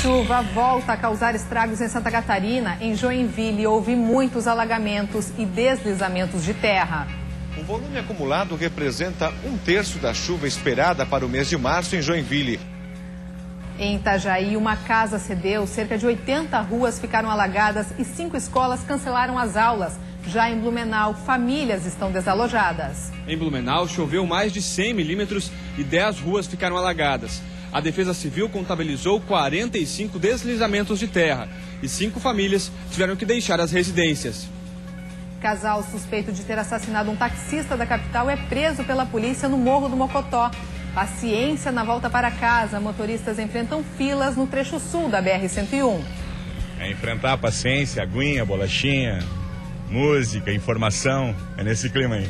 Chuva volta a causar estragos em Santa Catarina. Em Joinville, houve muitos alagamentos e deslizamentos de terra. O volume acumulado representa 1/3 da chuva esperada para o mês de março em Joinville. Em Itajaí, uma casa cedeu, cerca de 80 ruas ficaram alagadas e 5 escolas cancelaram as aulas. Já em Blumenau, famílias estão desalojadas. Em Blumenau, choveu mais de 100 milímetros e 10 ruas ficaram alagadas. A Defesa Civil contabilizou 45 deslizamentos de terra e 5 famílias tiveram que deixar as residências. Casal suspeito de ter assassinado um taxista da capital é preso pela polícia no Morro do Mocotó. Paciência na volta para casa. Motoristas enfrentam filas no trecho sul da BR-101. É enfrentar a paciência, aguinha, bolachinha, música, informação. É nesse clima aí.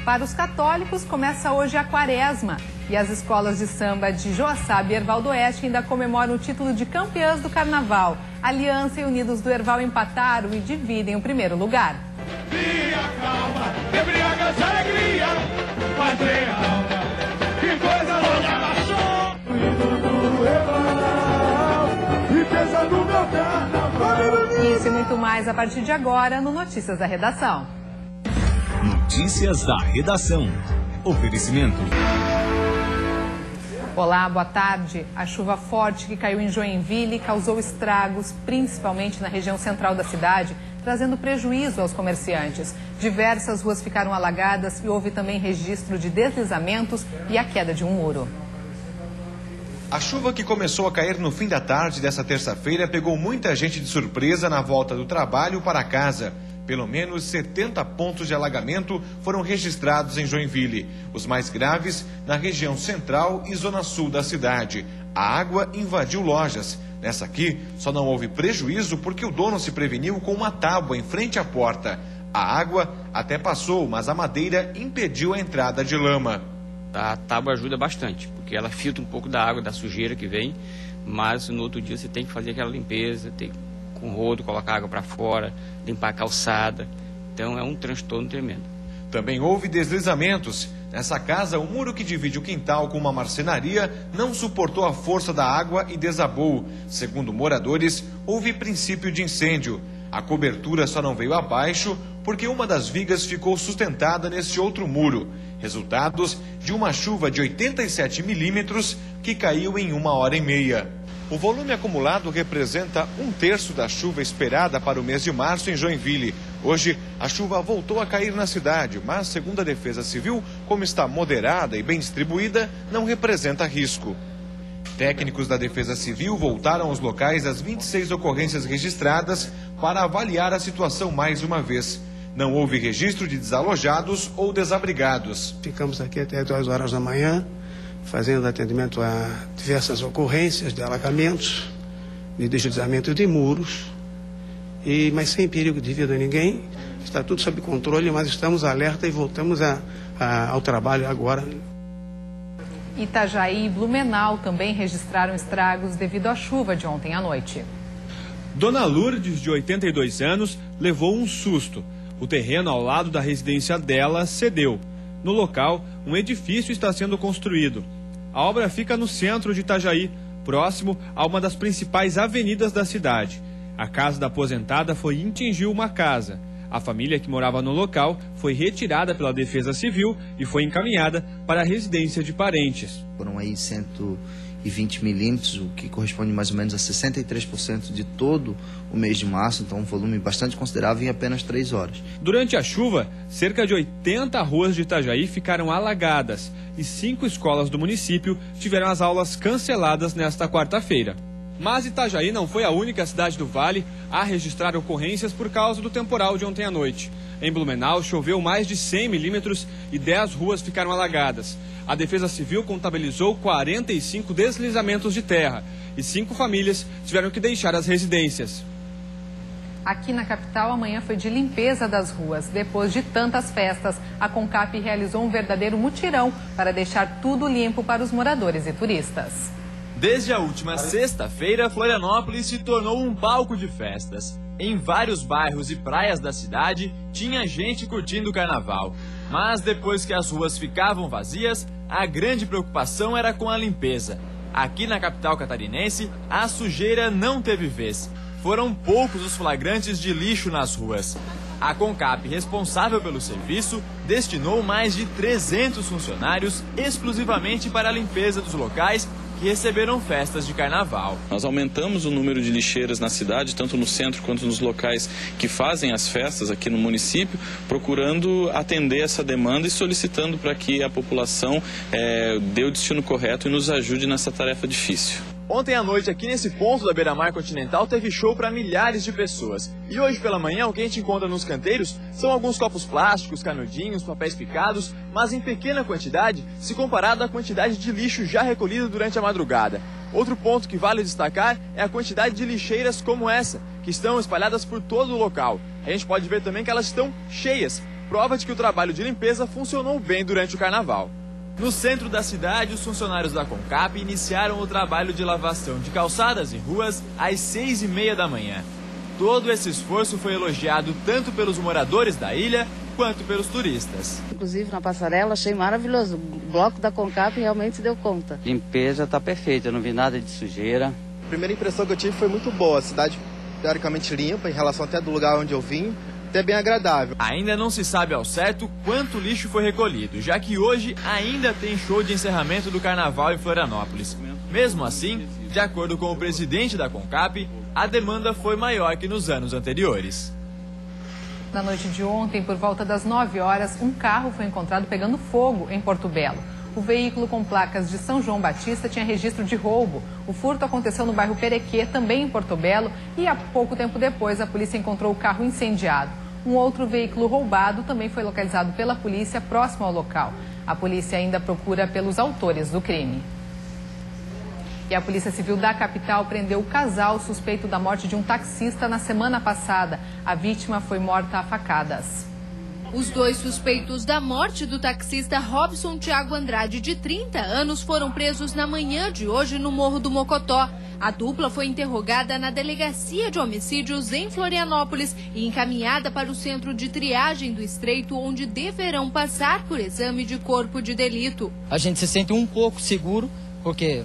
Para os católicos, começa hoje a Quaresma. E as escolas de samba de Joaçaba e Erval do Oeste ainda comemoram o título de campeãs do Carnaval. Aliança e Unidos do Erval empataram e dividem o primeiro lugar. Dia calma, embriaga de alegria, bater a alma, que coisa louca baixou. Do Erval, e pesa no meu carnaval. Isso e muito mais a partir de agora no Notícias da Redação. Notícias da Redação. Oferecimento. Olá, boa tarde. A chuva forte que caiu em Joinville causou estragos, principalmente na região central da cidade, trazendo prejuízo aos comerciantes. Diversas ruas ficaram alagadas e houve também registro de deslizamentos e a queda de um muro. A chuva que começou a cair no fim da tarde dessa terça-feira pegou muita gente de surpresa na volta do trabalho para casa. Pelo menos 70 pontos de alagamento foram registrados em Joinville. Os mais graves na região central e zona sul da cidade. A água invadiu lojas. Nessa aqui, só não houve prejuízo porque o dono se preveniu com uma tábua em frente à porta. A água até passou, mas a madeira impediu a entrada de lama. A tábua ajuda bastante, porque ela filtra um pouco da água, da sujeira que vem, mas no outro dia você tem que fazer aquela limpeza, tem que com rodo, colocar água para fora, limpar a calçada. Então é um transtorno tremendo. Também houve deslizamentos. Nessa casa, o muro que divide o quintal com uma marcenaria não suportou a força da água e desabou. Segundo moradores, houve princípio de incêndio. A cobertura só não veio abaixo porque uma das vigas ficou sustentada nesse outro muro. Resultados de uma chuva de 87 milímetros que caiu em 1h30. O volume acumulado representa 1/3 da chuva esperada para o mês de março em Joinville. Hoje, a chuva voltou a cair na cidade, mas, segundo a Defesa Civil, como está moderada e bem distribuída, não representa risco. Técnicos da Defesa Civil voltaram aos locais das 26 ocorrências registradas para avaliar a situação mais uma vez. Não houve registro de desalojados ou desabrigados. Ficamos aqui até 2 horas da manhã, fazendo atendimento a diversas ocorrências de alagamentos, de deslizamento de muros, mas sem perigo de vida a ninguém. Está tudo sob controle, mas estamos alerta e voltamos ao trabalho agora. Itajaí e Blumenau também registraram estragos devido à chuva de ontem à noite. Dona Lourdes, de 82 anos, levou um susto. O terreno ao lado da residência dela cedeu. No local, um edifício está sendo construído. A obra fica no centro de Itajaí, próximo a uma das principais avenidas da cidade. A casa da aposentada foi e atingiu uma casa. A família que morava no local foi retirada pela Defesa Civil e foi encaminhada para a residência de parentes. Foram aí 120 milímetros, o que corresponde mais ou menos a 63% de todo o mês de março, então um volume bastante considerável em apenas 3 horas. Durante a chuva, cerca de 80 ruas de Itajaí ficaram alagadas e 5 escolas do município tiveram as aulas canceladas nesta quarta-feira. Mas Itajaí não foi a única cidade do Vale a registrar ocorrências por causa do temporal de ontem à noite. Em Blumenau, choveu mais de 100 milímetros e 10 ruas ficaram alagadas. A Defesa Civil contabilizou 45 deslizamentos de terra e 5 famílias tiveram que deixar as residências. Aqui na capital, amanhã foi de limpeza das ruas. Depois de tantas festas, a Concap realizou um verdadeiro mutirão para deixar tudo limpo para os moradores e turistas. Desde a última sexta-feira, Florianópolis se tornou um palco de festas. Em vários bairros e praias da cidade, tinha gente curtindo o carnaval. Mas depois que as ruas ficavam vazias, a grande preocupação era com a limpeza. Aqui na capital catarinense, a sujeira não teve vez. Foram poucos os flagrantes de lixo nas ruas. A CONCAP, responsável pelo serviço, destinou mais de 300 funcionários exclusivamente para a limpeza dos locais que receberam festas de carnaval. Nós aumentamos o número de lixeiras na cidade, tanto no centro quanto nos locais que fazem as festas aqui no município, procurando atender essa demanda e solicitando para que a população dê o destino correto e nos ajude nessa tarefa difícil. Ontem à noite, aqui nesse ponto da Beira-Mar Continental, teve show para milhares de pessoas. E hoje pela manhã, o que a gente encontra nos canteiros são alguns copos plásticos, canudinhos, papéis picados, mas em pequena quantidade, se comparado à quantidade de lixo já recolhido durante a madrugada. Outro ponto que vale destacar é a quantidade de lixeiras como essa, que estão espalhadas por todo o local. A gente pode ver também que elas estão cheias, prova de que o trabalho de limpeza funcionou bem durante o carnaval. No centro da cidade, os funcionários da CONCAP iniciaram o trabalho de lavação de calçadas e ruas às 6h30 da manhã. Todo esse esforço foi elogiado tanto pelos moradores da ilha quanto pelos turistas. Inclusive na passarela, achei maravilhoso. O bloco da CONCAP realmente deu conta. Limpeza está perfeita, eu não vi nada de sujeira. A primeira impressão que eu tive foi muito boa. A cidade teoricamente limpa, em relação até do lugar onde eu vim. É bem agradável. Ainda não se sabe ao certo quanto lixo foi recolhido, já que hoje ainda tem show de encerramento do carnaval em Florianópolis. Mesmo assim, de acordo com o presidente da CONCAP, a demanda foi maior que nos anos anteriores. Na noite de ontem, por volta das 9 horas, um carro foi encontrado pegando fogo em Porto Belo. O veículo com placas de São João Batista tinha registro de roubo. O furto aconteceu no bairro Perequê, também em Porto Belo, e há pouco tempo depois a polícia encontrou o carro incendiado. Um outro veículo roubado também foi localizado pela polícia próximo ao local. A polícia ainda procura pelos autores do crime. E a Polícia Civil da capital prendeu o casal suspeito da morte de um taxista na semana passada. A vítima foi morta a facadas. Os dois suspeitos da morte do taxista Robson Thiago Andrade, de 30 anos, foram presos na manhã de hoje no Morro do Mocotó. A dupla foi interrogada na Delegacia de Homicídios em Florianópolis e encaminhada para o centro de triagem do Estreito, onde deverão passar por exame de corpo de delito. A gente se sente um pouco seguro, porque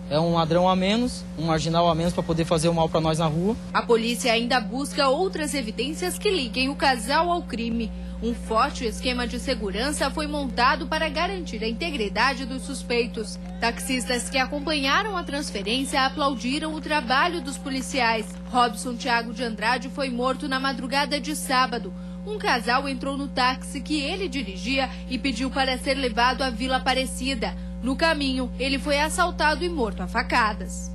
é um ladrão a menos, um marginal a menos para poder fazer o mal para nós na rua. A polícia ainda busca outras evidências que liguem o casal ao crime. Um forte esquema de segurança foi montado para garantir a integridade dos suspeitos. Taxistas que acompanharam a transferência aplaudiram o trabalho dos policiais. Robson Thiago de Andrade foi morto na madrugada de sábado. Um casal entrou no táxi que ele dirigia e pediu para ser levado à Vila Aparecida. No caminho, ele foi assaltado e morto a facadas.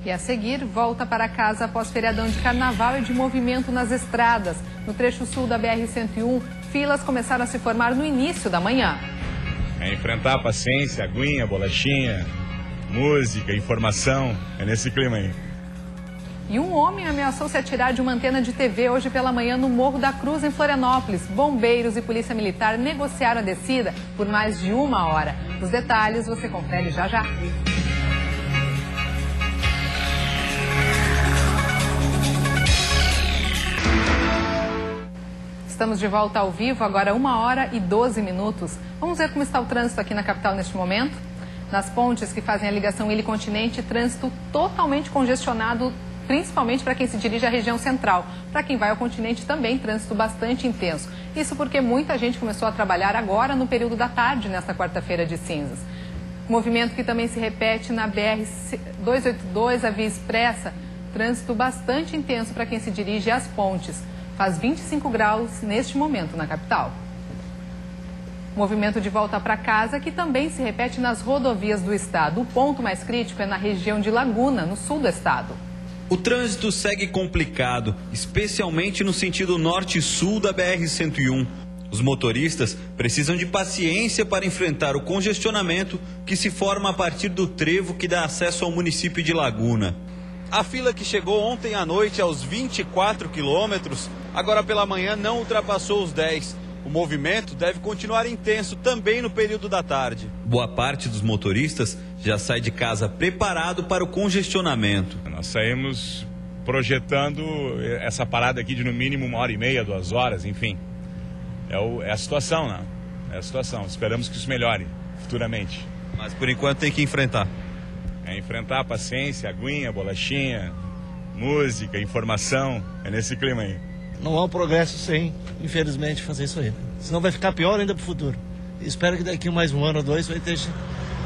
E a seguir, volta para casa após feriadão de carnaval e de movimento nas estradas. No trecho sul da BR-101, filas começaram a se formar no início da manhã. Enfrentar a paciência, aguinha, bolachinha, música, informação, é nesse clima aí. E um homem ameaçou se atirar de uma antena de TV hoje pela manhã no Morro da Cruz, em Florianópolis. Bombeiros e Polícia Militar negociaram a descida por mais de 1 hora. Os detalhes você confere já já. Estamos de volta ao vivo, agora 1h12. Vamos ver como está o trânsito aqui na capital neste momento. Nas pontes que fazem a ligação ilha-continente, trânsito totalmente congestionado, principalmente para quem se dirige à região central. Para quem vai ao continente também, trânsito bastante intenso. Isso porque muita gente começou a trabalhar agora no período da tarde, nesta quarta-feira de cinzas. Movimento que também se repete na BR-282, a Via Expressa. Trânsito bastante intenso para quem se dirige às pontes. Faz 25 graus neste momento na capital. Movimento de volta para casa que também se repete nas rodovias do estado. O ponto mais crítico é na região de Laguna, no sul do estado. O trânsito segue complicado, especialmente no sentido norte e sul da BR-101. Os motoristas precisam de paciência para enfrentar o congestionamento que se forma a partir do trevo que dá acesso ao município de Laguna. A fila que chegou ontem à noite aos 24 quilômetros, agora pela manhã não ultrapassou os 10. O movimento deve continuar intenso também no período da tarde. Boa parte dos motoristas já sai de casa preparado para o congestionamento. Nós saímos projetando essa parada aqui de no mínimo 1h30, 2 horas, enfim. É a situação, né? É a situação. Esperamos que isso melhore futuramente. Mas por enquanto tem que enfrentar. É enfrentar a paciência, aguinha, bolachinha, música, informação, é nesse clima aí. Não há um progresso sem, infelizmente, fazer isso aí. Senão vai ficar pior ainda pro futuro. Espero que daqui mais um ano ou dois vai ter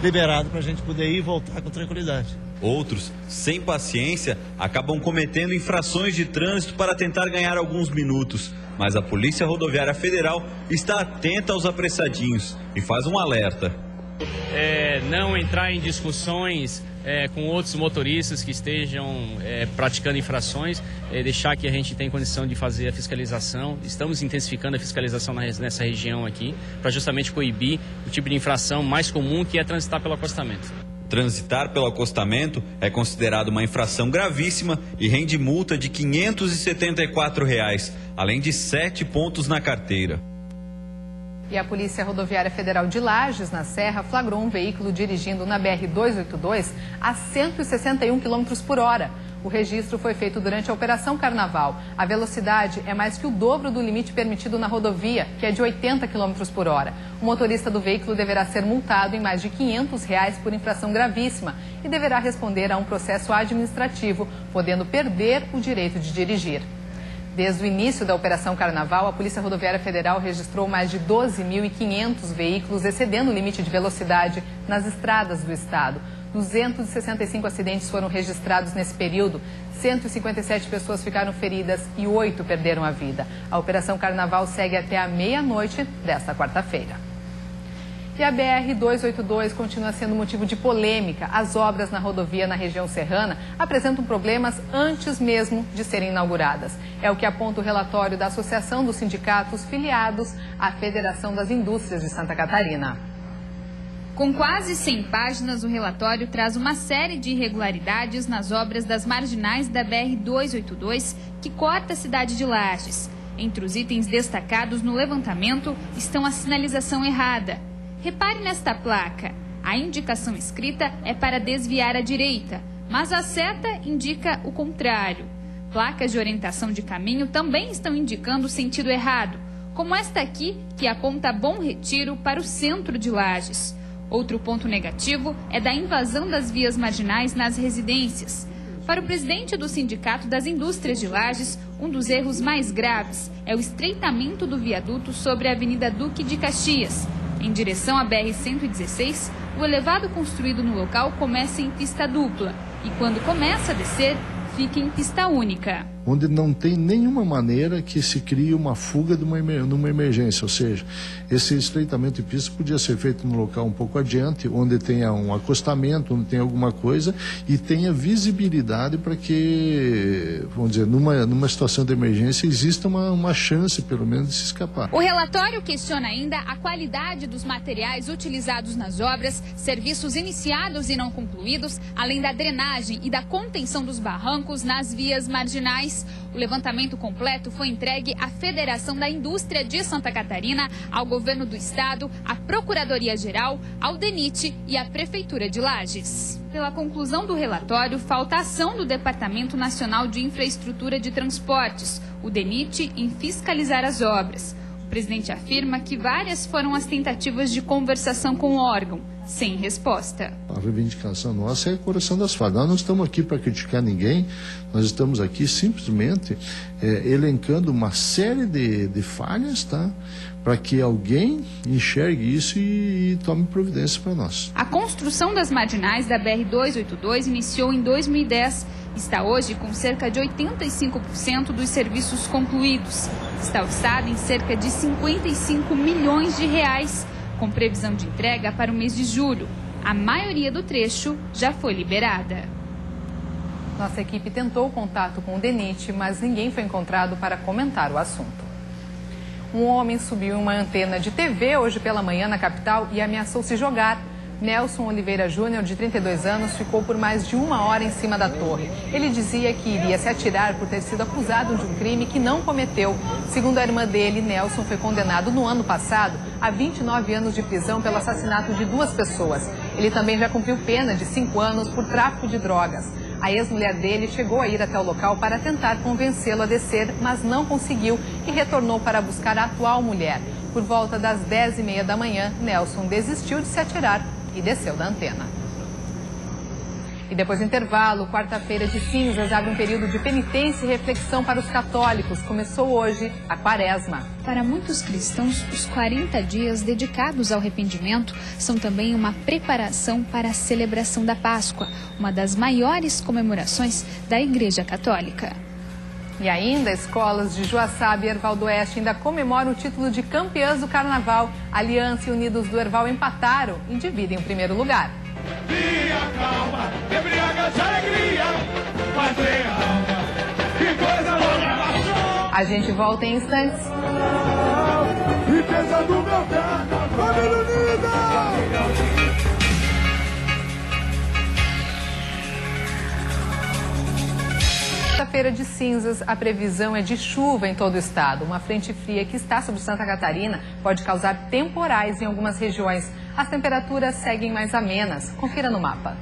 liberado pra gente poder ir e voltar com tranquilidade. Outros, sem paciência, acabam cometendo infrações de trânsito para tentar ganhar alguns minutos. Mas a Polícia Rodoviária Federal está atenta aos apressadinhos e faz um alerta. Não entrar em discussões com outros motoristas que estejam praticando infrações, deixar que a gente tem condição de fazer a fiscalização. Estamos intensificando a fiscalização nessa região aqui, para justamente coibir o tipo de infração mais comum, que é transitar pelo acostamento. Transitar pelo acostamento é considerado uma infração gravíssima e rende multa de R$ 574, além de 7 pontos na carteira. E a Polícia Rodoviária Federal de Lages, na Serra, flagrou um veículo dirigindo na BR-282 a 161 km por hora. O registro foi feito durante a Operação Carnaval. A velocidade é mais que o dobro do limite permitido na rodovia, que é de 80 km por hora. O motorista do veículo deverá ser multado em mais de R$ 500 por infração gravíssima e deverá responder a um processo administrativo, podendo perder o direito de dirigir. Desde o início da Operação Carnaval, a Polícia Rodoviária Federal registrou mais de 12.500 veículos excedendo o limite de velocidade nas estradas do estado. 265 acidentes foram registrados nesse período, 157 pessoas ficaram feridas e 8 perderam a vida. A Operação Carnaval segue até a meia-noite desta quarta-feira. E a BR-282 continua sendo motivo de polêmica. As obras na rodovia na região serrana apresentam problemas antes mesmo de serem inauguradas. É o que aponta o relatório da Associação dos Sindicatos filiados à Federação das Indústrias de Santa Catarina. Com quase 100 páginas, o relatório traz uma série de irregularidades nas obras das marginais da BR-282, que corta a cidade de Lages. Entre os itens destacados no levantamento estão a sinalização errada. Repare nesta placa. A indicação escrita é para desviar à direita, mas a seta indica o contrário. Placas de orientação de caminho também estão indicando o sentido errado, como esta aqui, que aponta Bom Retiro para o centro de Lages. Outro ponto negativo é da invasão das vias marginais nas residências. Para o presidente do Sindicato das Indústrias de Lages, um dos erros mais graves é o estreitamento do viaduto sobre a Avenida Duque de Caxias. Em direção à BR-116, o elevado construído no local começa em pista dupla e, quando começa a descer, fica em pista única. Onde não tem nenhuma maneira que se crie uma fuga numa emergência, ou seja, esse estreitamento de pista podia ser feito num local um pouco adiante, onde tenha um acostamento, onde tenha alguma coisa e tenha visibilidade para que, vamos dizer, numa situação de emergência exista uma chance, pelo menos, de se escapar. O relatório questiona ainda a qualidade dos materiais utilizados nas obras, serviços iniciados e não concluídos, além da drenagem e da contenção dos barrancos nas vias marginais. O levantamento completo foi entregue à Federação da Indústria de Santa Catarina, ao Governo do Estado, à Procuradoria-Geral, ao DENIT e à Prefeitura de Lages. Pela conclusão do relatório, falta ação do Departamento Nacional de Infraestrutura de Transportes, o DENIT, em fiscalizar as obras. O presidente afirma que várias foram as tentativas de conversação com o órgão, sem resposta. A reivindicação nossa é o coração das fadas. Nós não estamos aqui para criticar ninguém, nós estamos aqui simplesmente elencando uma série de falhas, tá? Para que alguém enxergue isso e tome providência para nós. A construção das marginais da BR-282 iniciou em 2010. Está hoje com cerca de 85% dos serviços concluídos. Está orçada em cerca de 55 milhões de reais, com previsão de entrega para o mês de julho. A maioria do trecho já foi liberada. Nossa equipe tentou contato com o DENIT, mas ninguém foi encontrado para comentar o assunto. Um homem subiu em uma antena de TV hoje pela manhã na capital e ameaçou se jogar. Nelson Oliveira Júnior, de 32 anos, ficou por mais de 1 hora em cima da torre. Ele dizia que iria se atirar por ter sido acusado de um crime que não cometeu. Segundo a irmã dele, Nelson foi condenado no ano passado a 29 anos de prisão pelo assassinato de 2 pessoas. Ele também já cumpriu pena de 5 anos por tráfico de drogas. A ex-mulher dele chegou a ir até o local para tentar convencê-lo a descer, mas não conseguiu e retornou para buscar a atual mulher. Por volta das 10h30 da manhã, Nelson desistiu de se atirar e desceu da antena. E depois do intervalo, quarta-feira de cinzas abre um período de penitência e reflexão para os católicos. Começou hoje a Quaresma. Para muitos cristãos, os 40 dias dedicados ao arrependimento são também uma preparação para a celebração da Páscoa, uma das maiores comemorações da Igreja Católica. E ainda, escolas de Joaçaba e Erval do Oeste ainda comemoram o título de campeãs do Carnaval. Aliança e Unidos do Erval empataram e dividem o primeiro lugar. Dia calma, embriaga de alegria, vai ter alma, que coisa louca. A gente volta em instantes. Riqueza do meu terra, família unida. Quarta-feira de cinzas, a previsão é de chuva em todo o estado. Uma frente fria que está sobre Santa Catarina pode causar temporais em algumas regiões. As temperaturas seguem mais amenas. Confira no mapa.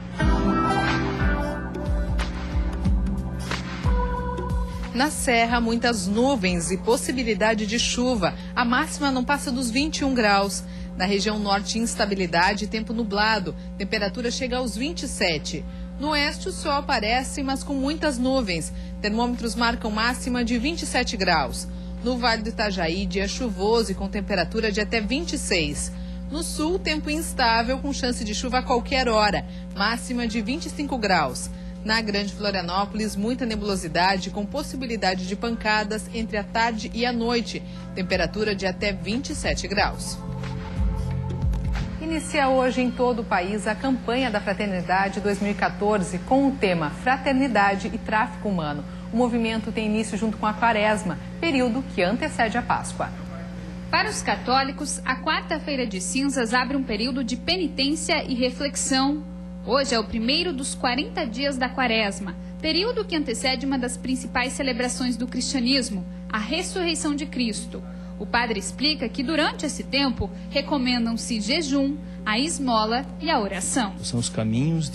Na Serra, muitas nuvens e possibilidade de chuva. A máxima não passa dos 21 graus. Na região norte, instabilidade e tempo nublado. Temperatura chega aos 27. No oeste, o sol aparece, mas com muitas nuvens. Termômetros marcam máxima de 27 graus. No Vale do Itajaí, dia chuvoso e com temperatura de até 26. No sul, tempo instável com chance de chuva a qualquer hora, máxima de 25 graus. Na Grande Florianópolis, muita nebulosidade com possibilidade de pancadas entre a tarde e a noite, temperatura de até 27 graus. Inicia hoje em todo o país a campanha da Fraternidade 2014 com o tema Fraternidade e Tráfico Humano. O movimento tem início junto com a Quaresma, período que antecede a Páscoa. Para os católicos, a quarta-feira de cinzas abre um período de penitência e reflexão. Hoje é o primeiro dos 40 dias da Quaresma, período que antecede uma das principais celebrações do cristianismo, a ressurreição de Cristo. O padre explica que durante esse tempo recomendam-se jejum, a esmola e a oração. São os caminhos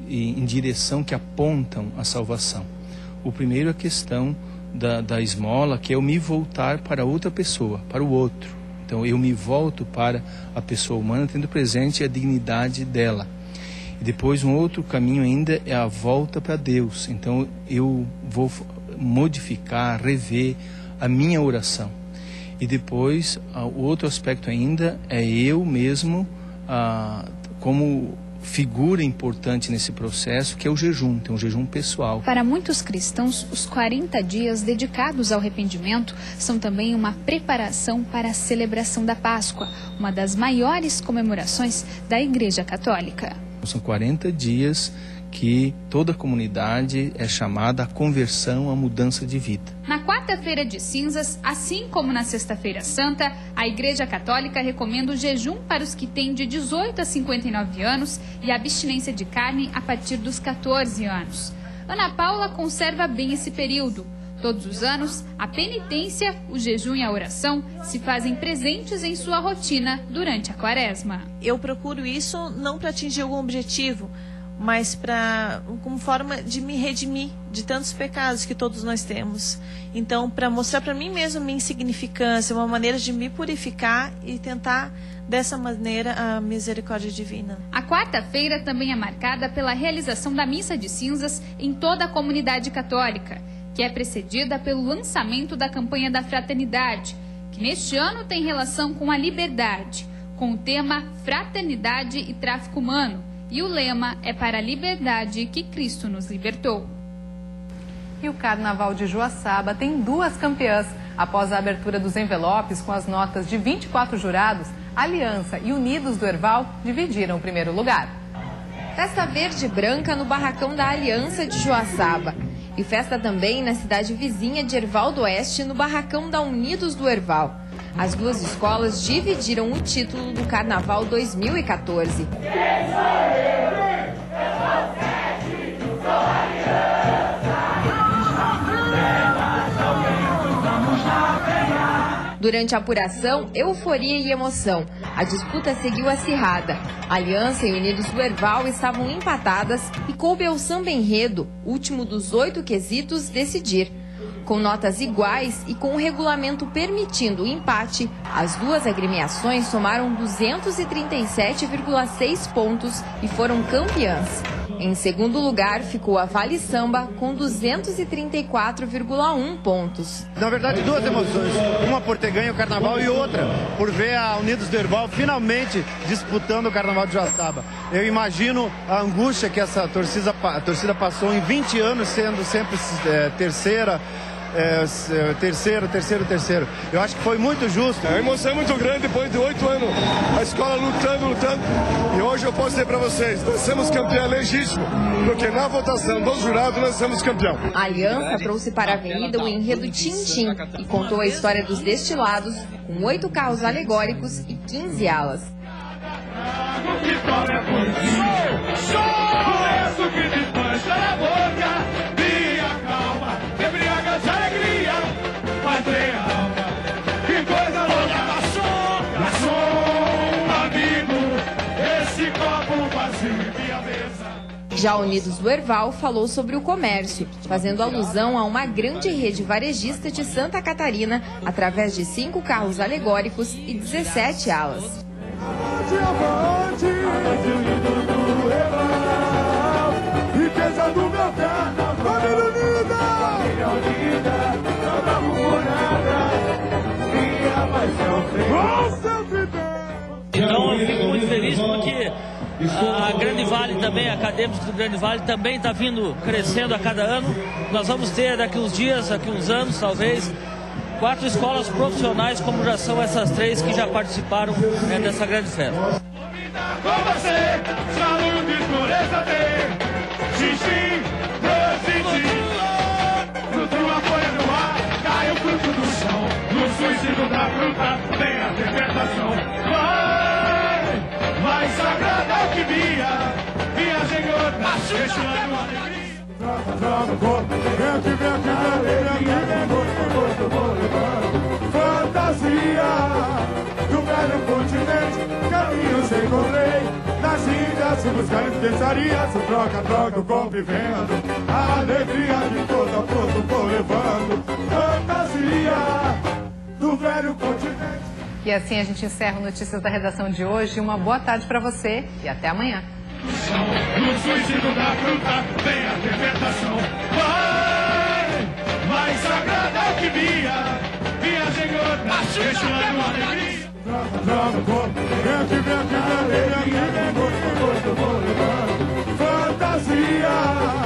em direção que apontam a salvação. O primeiro é a questão da esmola, que é eu me voltar para outra pessoa, para o outro. Então eu me volto para a pessoa humana, tendo presente a dignidade dela. E depois um outro caminho ainda é a volta para Deus. Então eu vou modificar, rever a minha oração. E depois o outro aspecto ainda é eu mesmo como figura importante nesse processo, que é o jejum, tem um jejum pessoal. Para muitos cristãos, os 40 dias dedicados ao arrependimento são também uma preparação para a celebração da Páscoa, uma das maiores comemorações da Igreja Católica. São 40 dias que toda a comunidade é chamada à conversão, à mudança de vida. Na quarta-feira de cinzas, assim como na sexta-feira santa, a Igreja Católica recomenda o jejum para os que têm de 18 a 59 anos e a abstinência de carne a partir dos 14 anos. Ana Paula conserva bem esse período. Todos os anos, a penitência, o jejum e a oração se fazem presentes em sua rotina durante a Quaresma. Eu procuro isso não para atingir algum objetivo, mas como forma de me redimir de tantos pecados que todos nós temos. Então, para mostrar para mim mesmo minha insignificância, uma maneira de me purificar e tentar, dessa maneira, a misericórdia divina. A quarta-feira também é marcada pela realização da Missa de Cinzas em toda a comunidade católica, que é precedida pelo lançamento da campanha da Fraternidade, que neste ano tem relação com a liberdade, com o tema Fraternidade e Tráfico Humano. E o lema é para a liberdade que Cristo nos libertou. E o Carnaval de Joaçaba tem duas campeãs. Após a abertura dos envelopes com as notas de 24 jurados, Aliança e Unidos do Erval dividiram o primeiro lugar. Festa verde e branca no barracão da Aliança de Joaçaba. E festa também na cidade vizinha de Erval do Oeste, no barracão da Unidos do Erval. As duas escolas dividiram o título do Carnaval 2014. Durante a apuração, euforia e emoção. A disputa seguiu acirrada. Aliança e Unidos do Erval estavam empatadas e coube ao samba enredo, último dos 8 quesitos, decidir. Com notas iguais e com o regulamento permitindo o empate, as duas agremiações somaram 237,6 pontos e foram campeãs. Em segundo lugar ficou a Vale Samba com 234,1 pontos. Na verdade, duas emoções. Uma por ter ganho o carnaval e outra por ver a Unidos do Herval finalmente disputando o carnaval de Joaçaba. Eu imagino a angústia que essa torcida passou em 20 anos, sendo sempre terceira. Terceiro. Eu acho que foi muito justo. A emoção é muito grande depois de 8 anos. A escola lutando. E hoje eu posso dizer para vocês, nós somos campeão legítimo, porque na votação dos jurados nós somos campeão. A Aliança trouxe para a avenida o enredo Tintim e contou a história dos destilados com 8 carros alegóricos e 15 alas. Já Unidos do Herval falou sobre o comércio, fazendo alusão a uma grande rede varejista de Santa Catarina, através de 5 carros alegóricos e 17 alas. Então eu fico muito feliz porque a Grande Vale também, Acadêmicos do Grande Vale também está vindo crescendo a cada ano. Nós vamos ter daqui uns dias, daqui uns anos talvez, 4 escolas profissionais, como já são essas 3 que já participaram dessa grande festa. Mais sagrada alquimia, viagem outra, deixando alegria. Fantasia do velho continente, caminhos encontrei, nas ilhas, buscando especiarias, o troca, o compra e vendo, a alegria de todo pronto vou levando. Fantasia do velho continente. E assim a gente encerra o Notícias da Redação de hoje. Uma boa tarde para você e até amanhã. No suicídio da fruta vem a libertação. Vai, mais sagrada alquimia, viagem outra, deixando alegria. Joga o corpo, vem, fantasia.